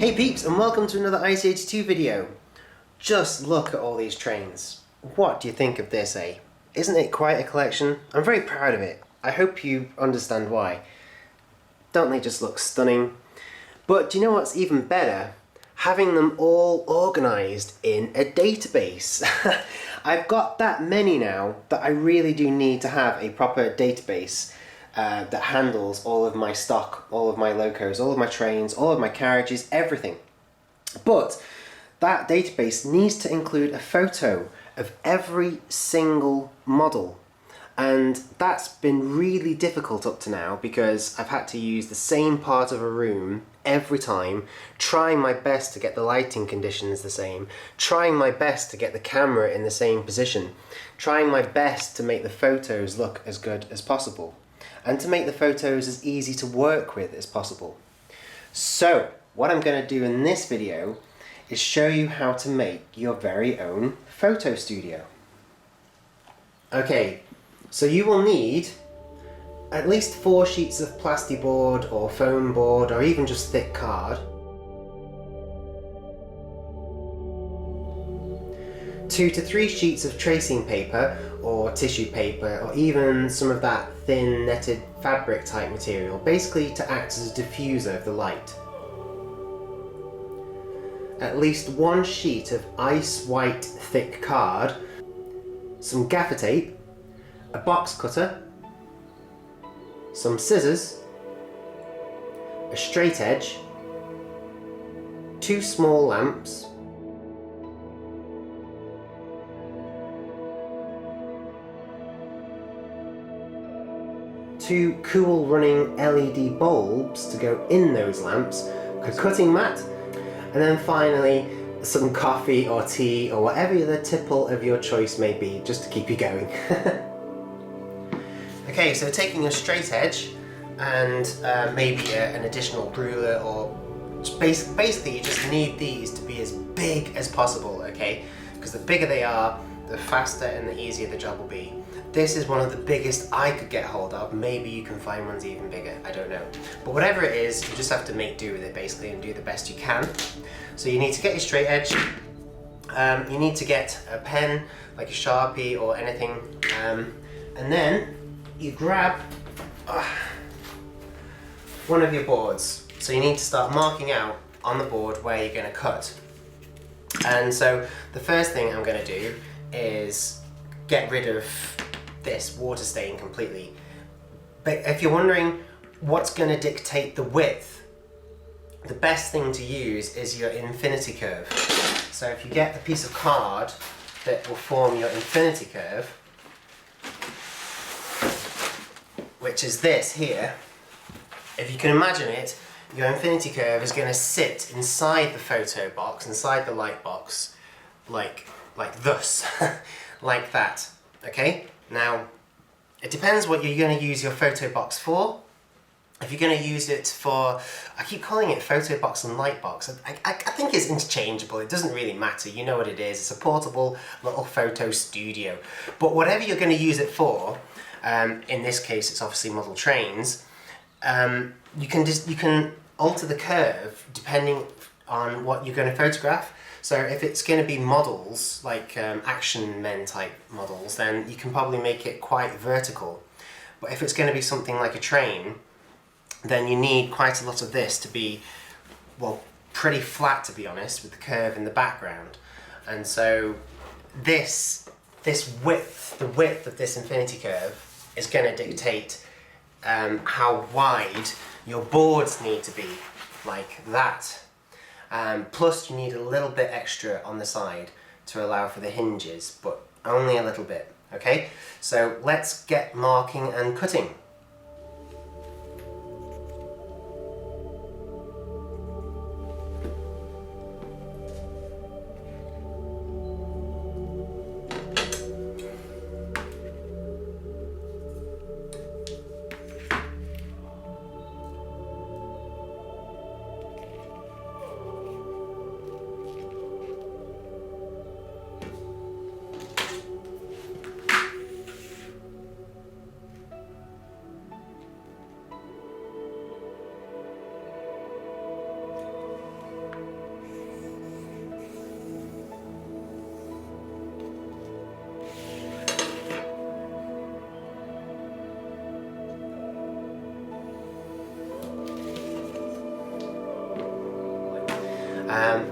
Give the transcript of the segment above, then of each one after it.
Hey peeps, and welcome to another IC82 video. Just look at all these trains. What do you think of this, eh? Isn't it quite a collection? I'm very proud of it. I hope you understand why. Don't they just look stunning? But do you know what's even better? Having them all organised in a database. I've got that many now that I really do need to have a proper database that handles all of my stock, all of my locos, all of my trains, all of my carriages, everything. But that database needs to include a photo of every single model. And that's been really difficult up to now because I've had to use the same part of a room every time, trying my best to get the lighting conditions the same, trying my best to get the camera in the same position, trying my best to make the photos look as good as possible, and to make the photos as easy to work with as possible. So, what I'm going to do in this video is show you how to make your very own photo studio. Okay, so you will need at least 4 sheets of plastiboard or foam board or even just thick card, 2 to 3 sheets of tracing paper or tissue paper, or even some of that thin netted fabric type material, basically to act as a diffuser of the light. At least 1 sheet of ice white thick card, some gaffer tape, a box cutter, some scissors, a straight edge, 2 small lamps, two cool running LED bulbs to go in those lamps, a cutting mat, and then finally some coffee or tea or whatever the tipple of your choice may be, just to keep you going. Okay, so taking a straight edge and maybe an additional ruler, or basically you just need these to be as big as possible, okay? Because the bigger they are, the faster and the easier the job will be. This is one of the biggest I could get hold of. Maybe you can find ones even bigger, I don't know. But whatever it is, you just have to make do with it basically and do the best you can. So you need to get your straight edge, you need to get a pen, like a Sharpie or anything, and then you grab one of your boards. So you need to start marking out on the board where you're going to cut. And so the first thing I'm going to do is get rid of this water stain completely. But if you're wondering what's going to dictate the width, the best thing to use is your infinity curve. So if you get the piece of card that will form your infinity curve, which is this here, if you can imagine it, your infinity curve is going to sit inside the photo box, inside the light box, like thus, like that, okay? Now, it depends what you're going to use your photo box for. If you're going to use it for, I keep calling it photo box and light box. I think it's interchangeable, it doesn't really matter, you know what it is. It's a portable little photo studio. But whatever you're going to use it for, in this case it's obviously model trains, you can alter the curve depending on what you're going to photograph. So if it's going to be models, like action men type models, then you can probably make it quite vertical. But if it's going to be something like a train, then you need quite a lot of this to be, well, pretty flat, to be honest, with the curve in the background. And so this width, the width of this infinity curve is going to dictate how wide your boards need to be, like that. Plus you need a little bit extra on the side to allow for the hinges, but only a little bit, okay? So let's get marking and cutting.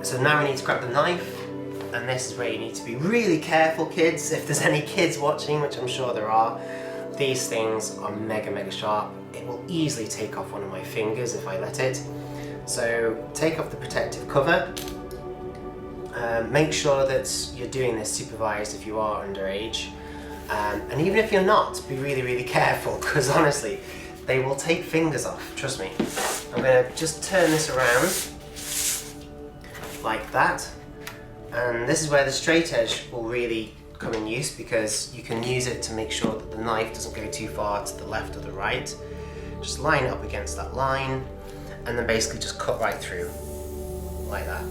So now we need to grab the knife, and this is where you need to be really careful, kids. If there's any kids watching, which I'm sure there are, these things are mega sharp. It will easily take off one of my fingers if I let it. So take off the protective cover. Make sure that you're doing this supervised if you are underage. And even if you're not, be really careful, because honestly, they will take fingers off, trust me. I'm going to just turn this around like that. And this is where the straight edge will really come in use, because you can use it to make sure that the knife doesn't go too far to the left or the right. Just line it up against that line, and then basically just cut right through, like that.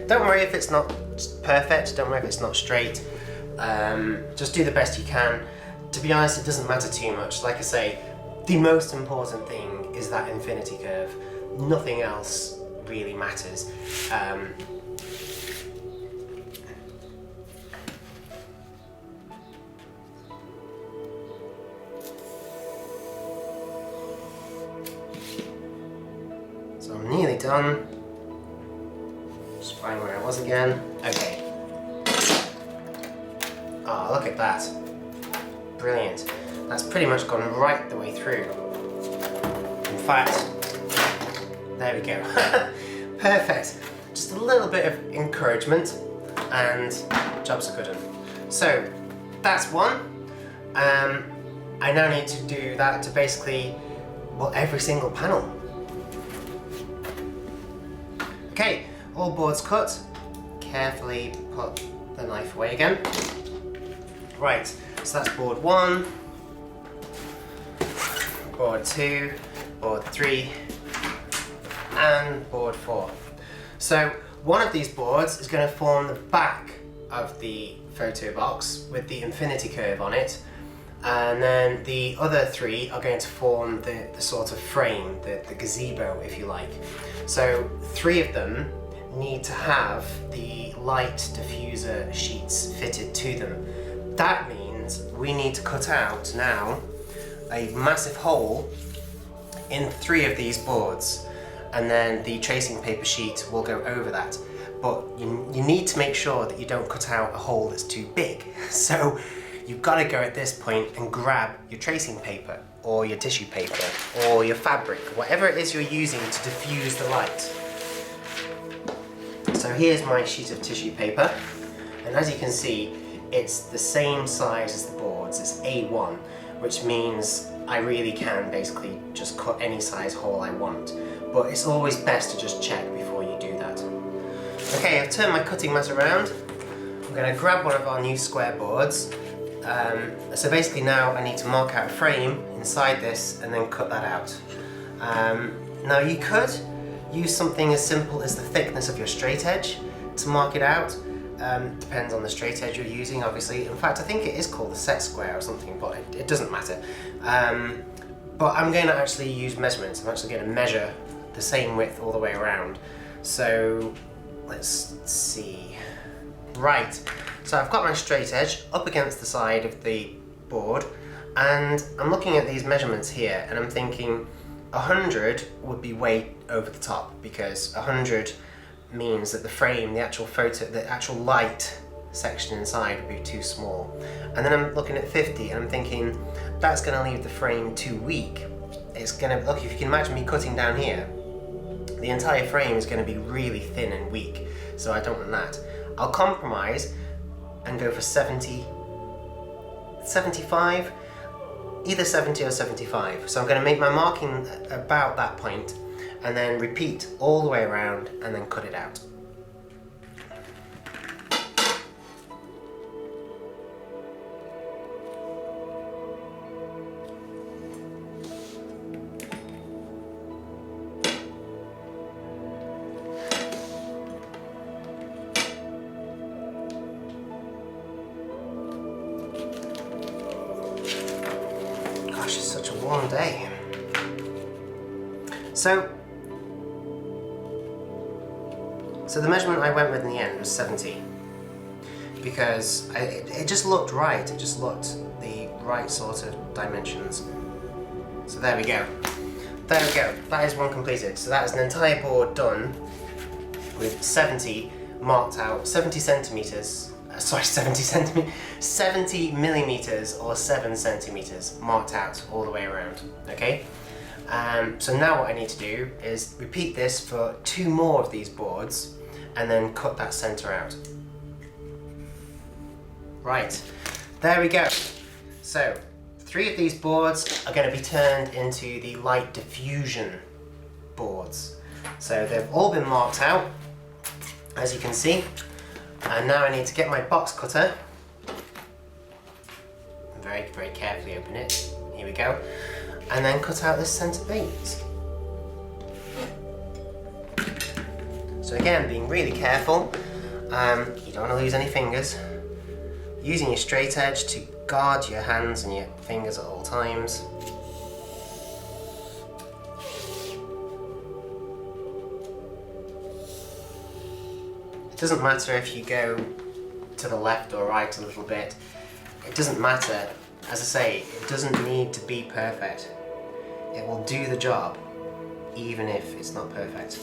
Don't worry if it's not perfect, don't worry if it's not straight. Just do the best you can. To be honest, it doesn't matter too much. Like I say, the most important thing is that infinity curve. Nothing else really matters. So I'm nearly done. Just find where I was again. Okay. Oh, look at that. Brilliant. That's pretty much gone right the way through. In fact, there we go. Perfect. Just a little bit of encouragement and job's a good one. So that's one. I now need to do that to basically, well, every single panel. Okay, all boards cut. Carefully put the knife away again. Right, so that's board 1, board 2, board 3, and board 4. So one of these boards is going to form the back of the photo box with the infinity curve on it, and then the other 3 are going to form the sort of frame, the gazebo if you like. So 3 of them need to have the light diffuser sheets fitted to them. That means we need to cut out now a massive hole in 3 of these boards, and then the tracing paper sheet will go over that. But you need to make sure that you don't cut out a hole that's too big. So you've got to go at this point and grab your tracing paper or your tissue paper or your fabric, whatever it is you're using to diffuse the light. So here's my sheet of tissue paper, and as you can see, it's the same size as the boards. It's A1, which means I really can basically just cut any size hole I want, but it's always best to just check before you do that. Okay, I've turned my cutting mat around. I'm going to grab one of our new square boards. So basically now I need to mark out a frame inside this and then cut that out. Now you could use something as simple as the thickness of your straight edge to mark it out. Depends on the straight edge you're using, obviously. In fact, I think it is called a set square or something, but it doesn't matter. But I'm going to actually use measurements. I'm actually going to measure the same width all the way around. So let's see. Right, so I've got my straight edge up against the side of the board, and I'm looking at these measurements here, and I'm thinking 100 would be way over the top, because 100 means that the frame, the actual light section inside would be too small. And then I'm looking at 50 and I'm thinking that's going to leave the frame too weak. It's going to, look, if you can imagine me cutting down here, the entire frame is going to be really thin and weak, so I don't want that. I'll compromise and go for 70, 75, either 70 or 75. So I'm going to make my marking about that point, and then repeat all the way around and then cut it out. Gosh, it's such a warm day. So the measurement I went with in the end was 70, because it just looked right. It just looked the right sort of dimensions. So there we go. There we go. That is one completed. So that is an entire board done with 70 marked out, 70 centimeters, 70 millimeters or 7 centimeters marked out all the way around, okay? So now what I need to do is repeat this for 2 more of these boards and then cut that center out. Right, there we go. So 3 of these boards are going to be turned into the light diffusion boards. So they've all been marked out, as you can see. And now I need to get my box cutter. Very, very carefully open it. Here we go. And then cut out this center base. So again, being really careful. You don't want to lose any fingers. Using your straight edge to guard your hands and your fingers at all times. It doesn't matter if you go to the left or right a little bit. It doesn't matter. As I say, it doesn't need to be perfect. It will do the job, even if it's not perfect.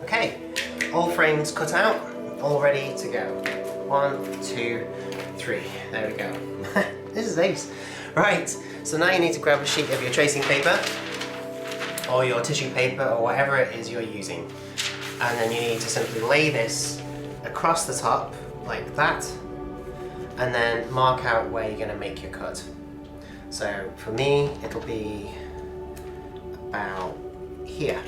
Okay, all frames cut out, all ready to go. 1, 2, 3. There we go. This is ace. Right, so now you need to grab a sheet of your tracing paper or your tissue paper or whatever it is you're using. And then you need to simply lay this across the top like that and then mark out where you're going to make your cut. So for me, it'll be about here.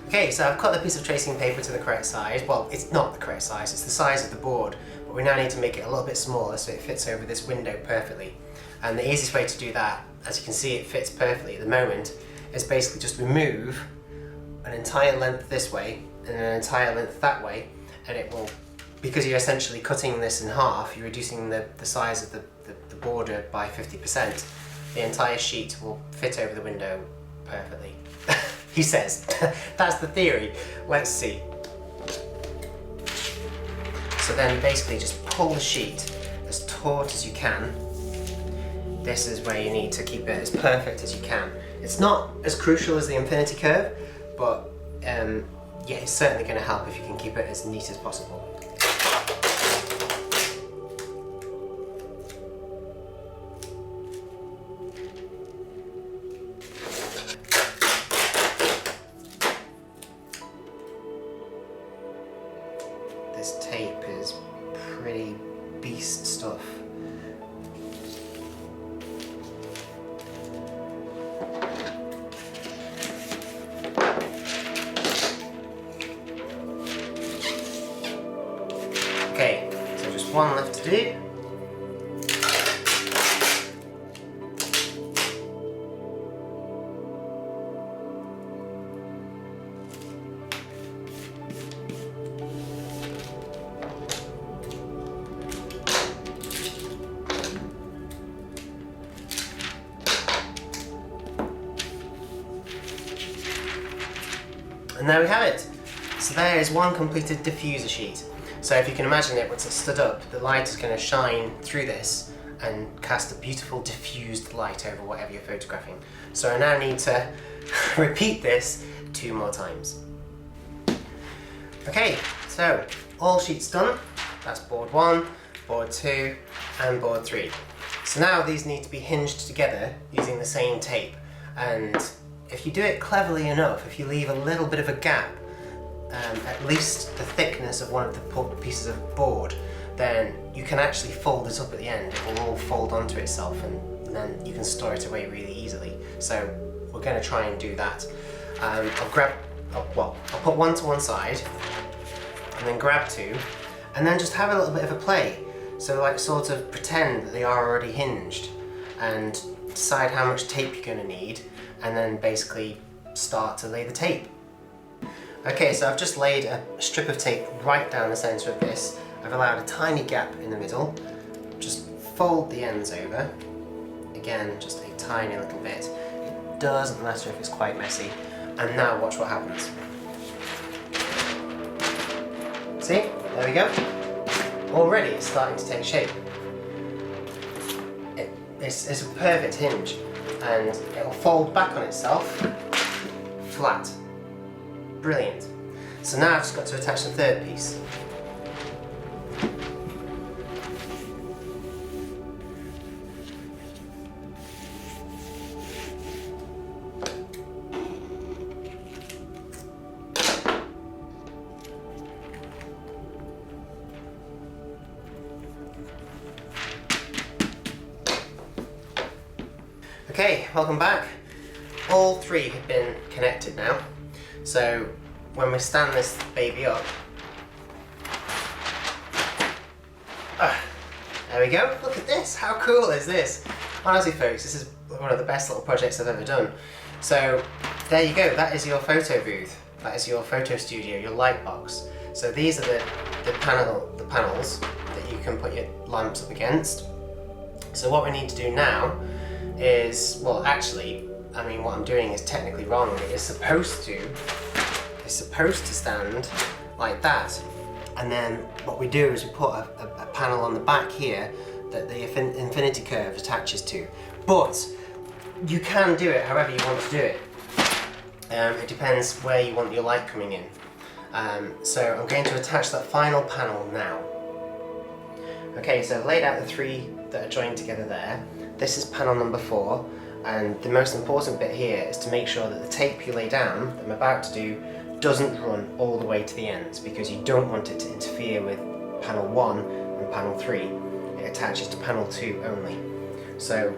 Okay, so I've cut the piece of tracing paper to the correct size. Well, it's not the correct size, it's the size of the board, but we now need to make it a little bit smaller so it fits over this window perfectly. And the easiest way to do that, as you can see it fits perfectly at the moment, is basically just remove an entire length this way and an entire length that way, and it will, because you're essentially cutting this in half, you're reducing the size of the border by 50%, the entire sheet will fit over the window perfectly. He says. That's the theory. Let's see. So then basically just pull the sheet as taut as you can. This is where you need to keep it as perfect as you can. It's not as crucial as the infinity curve, but yeah, it's certainly going to help if you can keep it as neat as possible. This tape is pretty beast stuff. Okay, so just one left to do. And there we have it. So there is one completed diffuser sheet. So if you can imagine it, once it's stood up, the light is going to shine through this and cast a beautiful diffused light over whatever you're photographing. So I now need to repeat this 2 more times. Okay, so all sheets done. That's board 1, board 2 and board 3. So now these need to be hinged together using the same tape, and if you do it cleverly enough, if you leave a little bit of a gap, at least the thickness of one of the pieces of board, then you can actually fold it up at the end. It will all fold onto itself and then you can store it away really easily. So we're going to try and do that. I'll put one to one side and then grab 2 and then just have a little bit of a play. So like sort of pretend that they are already hinged and decide how much tape you're going to need and then basically start to lay the tape. Okay, so I've just laid a strip of tape right down the centre of this. I've allowed a tiny gap in the middle. Just fold the ends over. Again, just a tiny little bit. It doesn't matter if it's quite messy. And now watch what happens. See? There we go. Already it's starting to take shape. it's a perfect hinge, and it will fold back on itself flat. Brilliant. So now I've just got to attach the third piece. Okay, welcome back. All three have been connected now. So when we stand this baby up, there we go. Look at this. How cool is this? Honestly, folks, this is one of the best little projects I've ever done. So there you go. That is your photo booth. That is your photo studio, your Lightbox. So these are the panels that you can put your lamps up against. So what we need to do now is, well, actually, I mean, what I'm doing is technically wrong. It's supposed to stand like that, and then what we do is we put a panel on the back here that the infinity curve attaches to. But you can do it however you want to do it. It depends where you want your light coming in. So I'm going to attach that final panel now. Okay, so I've laid out the three that are joined together there. This is panel number 4, and the most important bit here is to make sure that the tape you lay down, that I'm about to do, doesn't run all the way to the ends, because you don't want it to interfere with panel 1 and panel 3. It attaches to panel 2 only. So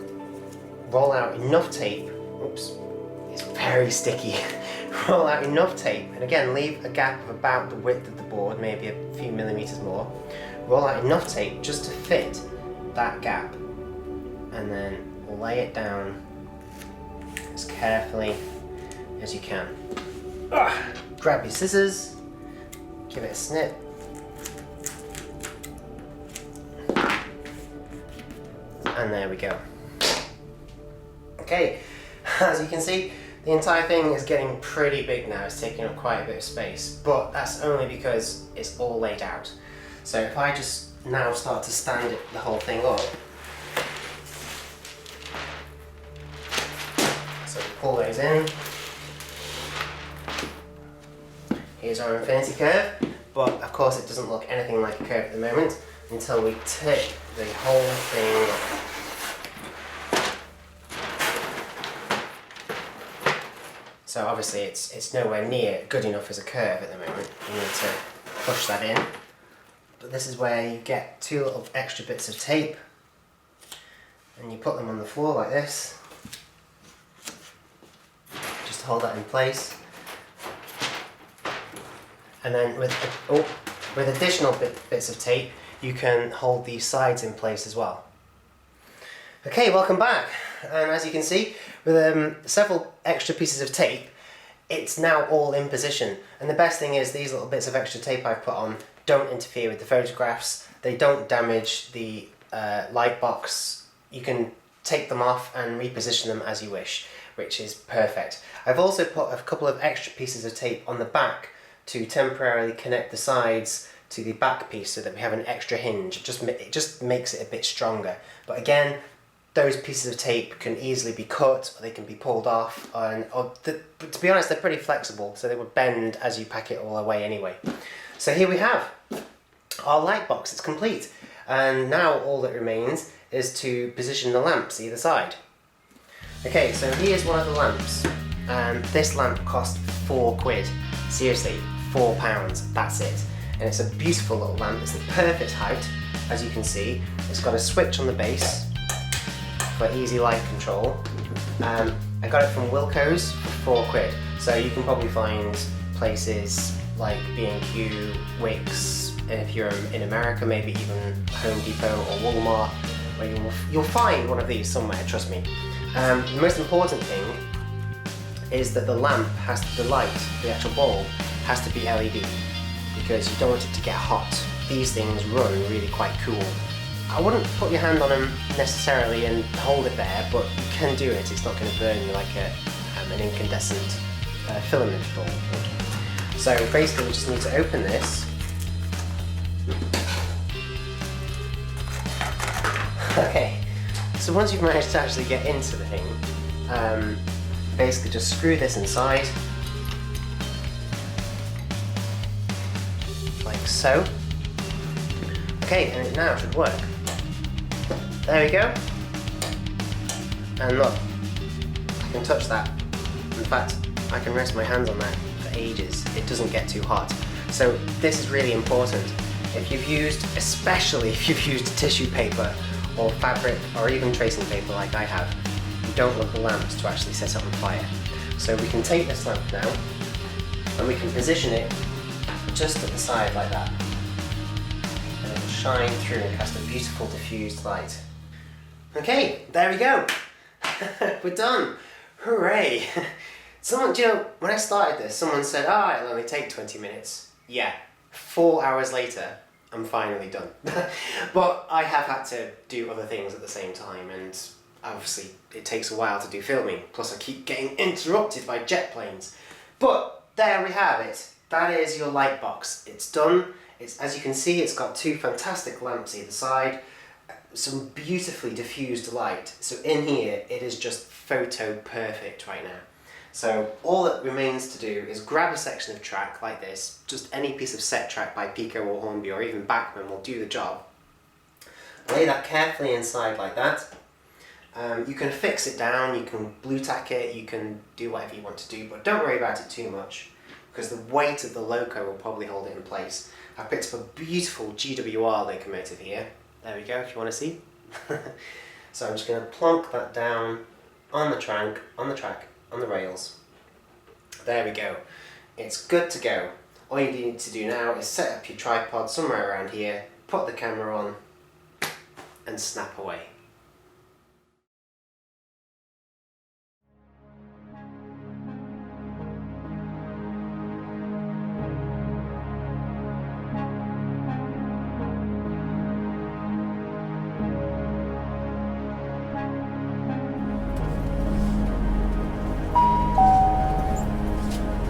roll out enough tape, oops, it's very sticky. Roll out enough tape, and again leave a gap of about the width of the board, maybe a few millimeters more. Roll out enough tape just to fit that gap, and then lay it down as carefully as you can. Grab your scissors, give it a snip, and there we go. Okay, as you can see, the entire thing is getting pretty big now. It's taking up quite a bit of space, but that's only because it's all laid out. So if I just now start to stand the whole thing up, so pull those in. Here's our infinity curve, but of course it doesn't look anything like a curve at the moment until we tip the whole thing up. So obviously it's nowhere near good enough as a curve at the moment. You need to push that in. But this is where you get 2 little extra bits of tape, and you put them on the floor like this, just to hold that in place. And then with additional bits of tape, you can hold these sides in place as well. Okay, welcome back. And as you can see, with several extra pieces of tape, it's now all in position. And the best thing is these little bits of extra tape I've put on don't interfere with the photographs. They don't damage the Lightbox. You can take them off and reposition them as you wish, which is perfect. I've also put a couple of extra pieces of tape on the back to temporarily connect the sides to the back piece so that we have an extra hinge. It just makes it a bit stronger. But again, those pieces of tape can easily be cut, or they can be pulled off, but to be honest, they're pretty flexible, so they would bend as you pack it all away anyway. So here we have our Lightbox. It's complete, and now all that remains is to position the lamps either side. Okay, so here's one of the lamps, and this lamp cost £4. Seriously, £4, that's it. And it's a beautiful little lamp. It's the perfect height, as you can see. It's got a switch on the base for easy light control. I got it from Wilko's for £4, so you can probably find places like B&Q, Wickes, and if you're in America, maybe even Home Depot or Walmart, where you'll find one of these somewhere, trust me. The most important thing is that the lamp the actual bulb, has to be LED, because you don't want it to get hot. These things run really quite cool. I wouldn't put your hand on them necessarily and hold it there, but you can do it. It's not going to burn you like an incandescent filament bulb would. So basically we just need to open this. Okay, So once you've managed to actually get into the thing, basically just screw this inside, like so. Okay, and it now should work. There we go. And look, I can touch that. In fact, I can rest my hands on that for ages. It doesn't get too hot. So this is really important. If you've used, especially if you've used tissue paper or fabric or even tracing paper like I have, you don't want the lamps to actually set up on fire. So we can take this lamp now and we can position it just at the side like that. And it will shine through and cast a beautiful diffused light. Okay, there we go. We're done. Hooray. Someone, do you know, when I started this, someone said, it'll only take 20 minutes. Yeah, 4 hours later, I'm finally done. But I have had to do other things at the same time, and obviously it takes a while to do filming. Plus I keep getting interrupted by jet planes. But there we have it. That is your Lightbox. It's done. It's, as you can see, it's got two fantastic lamps either side, some beautifully diffused light. So in here, it is just photo perfect right now. So all that remains to do is grab a section of track like this, just any piece of set track by Pico or Hornby or even Bachmann will do the job. Lay that carefully inside like that. You can fix it down, you can blue tack it, you can do whatever you want to do, but don't worry about it too much because the weight of the loco will probably hold it in place. I picked up a beautiful GWR locomotive here. There we go, if you want to see. So I'm just going to plonk that down on the track, on the rails. There we go. It's good to go. All you need to do now is set up your tripod somewhere around here, put the camera on, and snap away.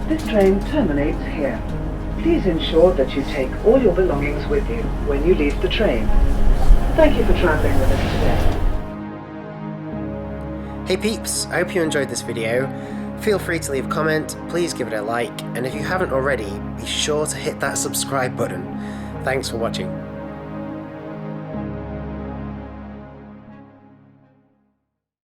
This train terminates here. Please ensure that you take all your belongings with you when you leave the train. Thank you for travelling with us today. Hey peeps, I hope you enjoyed this video. Feel free to leave a comment, please give it a like, and if you haven't already, be sure to hit that subscribe button. Thanks for watching.